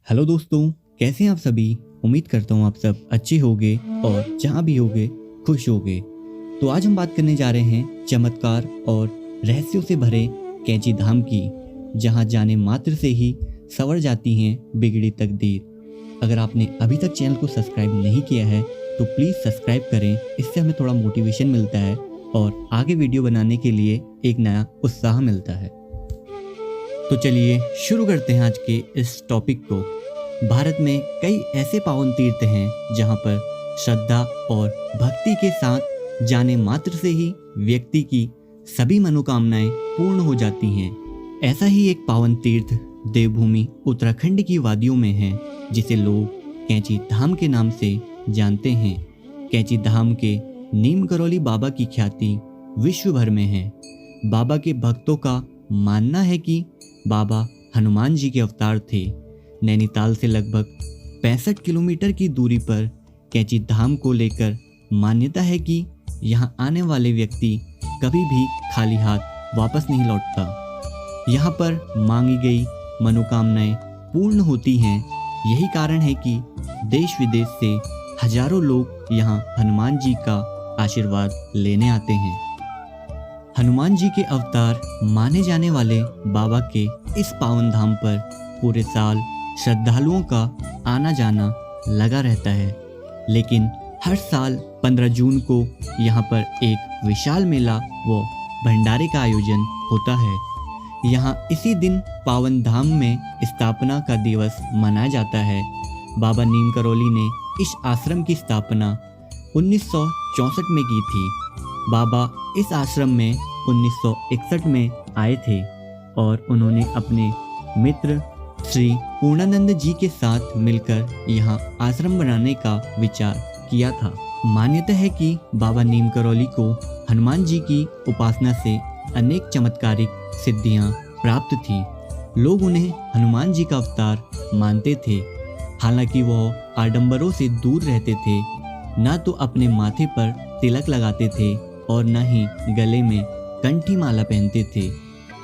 Hello दोस्तों, कैसे हैं आप सभी। उम्मीद करता हूँ आप सब अच्छे होंगे और जहाँ भी होंगे खुश होंगे। तो आज हम बात करने जा रहे हैं चमत्कार और रहस्यों से भरे कैंची धाम की, जहाँ जाने मात्र से ही संवर जाती हैं बिगड़ी तकदीर। अगर आपने अभी तक चैनल को सब्सक्राइब नहीं किया है तो प्लीज़ सब्सक्राइब करें, इससे हमें थोड़ा मोटिवेशन मिलता है और आगे वीडियो बनाने के लिए एक नया उत्साह मिलता है। तो चलिए शुरू करते हैं आज के इस टॉपिक को। भारत में कई ऐसे पावन तीर्थ हैं जहां पर श्रद्धा और भक्ति के साथ जाने मात्र से ही व्यक्ति की सभी मनोकामनाएं पूर्ण हो जाती हैं। ऐसा ही एक पावन तीर्थ देवभूमि उत्तराखंड की वादियों में है, जिसे लोग कैंची धाम के नाम से जानते हैं। कैंची धाम के नीम करौली बाबा की ख्याति विश्व भर में है। बाबा के भक्तों का मानना है कि बाबा हनुमान जी के अवतार थे। नैनीताल से लगभग 65 किलोमीटर की दूरी पर कैंची धाम को लेकर मान्यता है कि यहाँ आने वाले व्यक्ति कभी भी खाली हाथ वापस नहीं लौटता। यहाँ पर मांगी गई मनोकामनाएं पूर्ण होती हैं। यही कारण है कि देश विदेश से हजारों लोग यहाँ हनुमान जी का आशीर्वाद लेने आते हैं। हनुमान जी के अवतार माने जाने वाले बाबा के इस पावन धाम पर पूरे साल श्रद्धालुओं का आना जाना लगा रहता है, लेकिन हर साल 15 जून को यहाँ पर एक विशाल मेला व भंडारे का आयोजन होता है। यहाँ इसी दिन पावन धाम में स्थापना का दिवस मनाया जाता है। बाबा नीम करौली ने इस आश्रम की स्थापना 1964 में की थी। बाबा इस आश्रम में 1961 में आए थे और उन्होंने अपने मित्र श्री पूर्णानंद जी के साथ मिलकर यहाँ आश्रम बनाने का विचार किया था। मान्यता है कि बाबा नीम करौली को हनुमान जी की उपासना से अनेक चमत्कारिक सिद्धियाँ प्राप्त थी। लोग उन्हें हनुमान जी का अवतार मानते थे। हालांकि वह आडंबरों से दूर रहते थे, न तो अपने माथे पर तिलक लगाते थे और न ही गले में कंठी माला पहनते थे।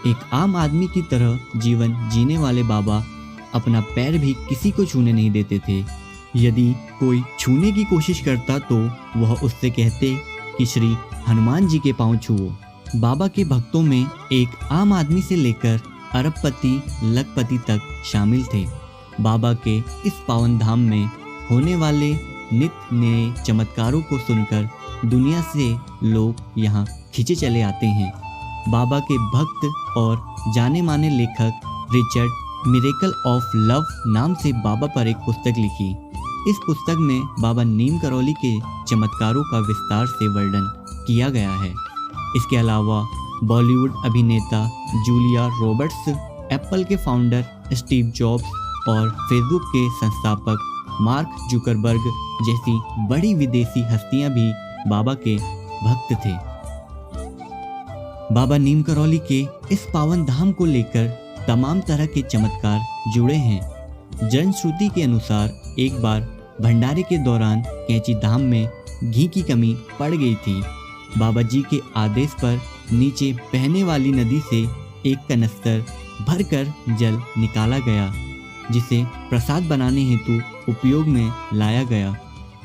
एक आम आदमी की तरह जीवन जीने वाले बाबा अपना पैर भी किसी को छूने नहीं देते थे। यदि कोई छूने की कोशिश करता तो वह उससे कहते कि श्री हनुमान जी के पांव छुओ। बाबा के भक्तों में एक आम आदमी से लेकर अरबपति लखपति तक शामिल थे। बाबा के इस पावन धाम में होने वाले नित्य नए चमत्कारों को सुनकर दुनिया से लोग यहाँ खींचे चले आते हैं। बाबा के भक्त और जाने माने लेखक रिचर्ड मिरेकल ऑफ लव नाम से बाबा पर एक पुस्तक लिखी। इस पुस्तक में बाबा नीम करौली के चमत्कारों का विस्तार से वर्णन किया गया है। इसके अलावा बॉलीवुड अभिनेता जूलिया रॉबर्ट्स, एप्पल के फाउंडर स्टीव जॉब्स और फेसबुक के संस्थापक मार्क जुकरबर्ग जैसी बड़ी विदेशी हस्तियां भी बाबा के भक्त थे। बाबा नीम करौली के इस पावन धाम को लेकर तमाम तरह के चमत्कार जुड़े हैं। जनश्रुति के अनुसार एक बार भंडारे के दौरान कैंची धाम में घी की कमी पड़ गई थी। बाबा जी के आदेश पर नीचे बहने वाली नदी से एक कनस्तर भरकर जल निकाला गया, जिसे प्रसाद बनाने हेतु उपयोग में लाया गया।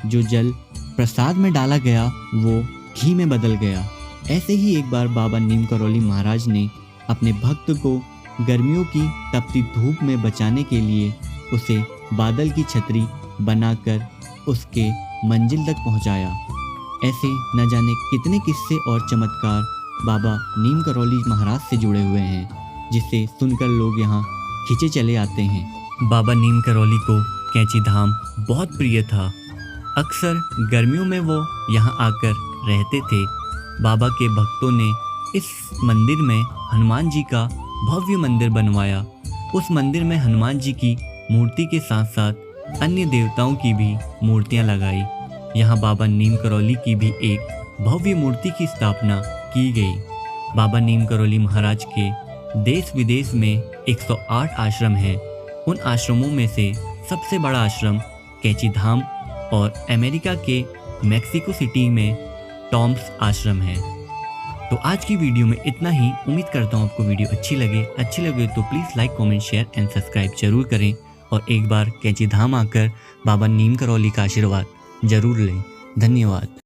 जो जल प्रसाद में डाला गया वो घी में बदल गया। ऐसे ही एक बार बाबा नीम करौली महाराज ने अपने भक्त को गर्मियों की तपती धूप में बचाने के लिए उसे बादल की छतरी बनाकर उसके मंजिल तक पहुंचाया। ऐसे न जाने कितने किस्से और चमत्कार बाबा नीम करौली महाराज से जुड़े हुए हैं, जिसे सुनकर लोग यहाँ खींचे चले आते हैं। बाबा नीम करौली को कैंची धाम बहुत प्रिय था। अक्सर गर्मियों में वो यहाँ आकर रहते थे। बाबा के भक्तों ने इस मंदिर में हनुमान जी का भव्य मंदिर बनवाया। उस मंदिर में हनुमान जी की मूर्ति के साथ साथ अन्य देवताओं की भी मूर्तियां लगाई। यहाँ बाबा नीम करौली की भी एक भव्य मूर्ति की स्थापना की गई। बाबा नीम करौली महाराज के देश विदेश में 108 आश्रम हैं। उन आश्रमों में से सबसे बड़ा आश्रम कैंची धाम और अमेरिका के मैक्सिको सिटी में टॉम्स आश्रम है। तो आज की वीडियो में इतना ही। उम्मीद करता हूँ आपको वीडियो अच्छी लगे तो please like, comment, share and subscribe जरूर करें और एक बार कैंची धाम आकर बाबा नीम करौली का आशीर्वाद जरूर लें। धन्यवाद।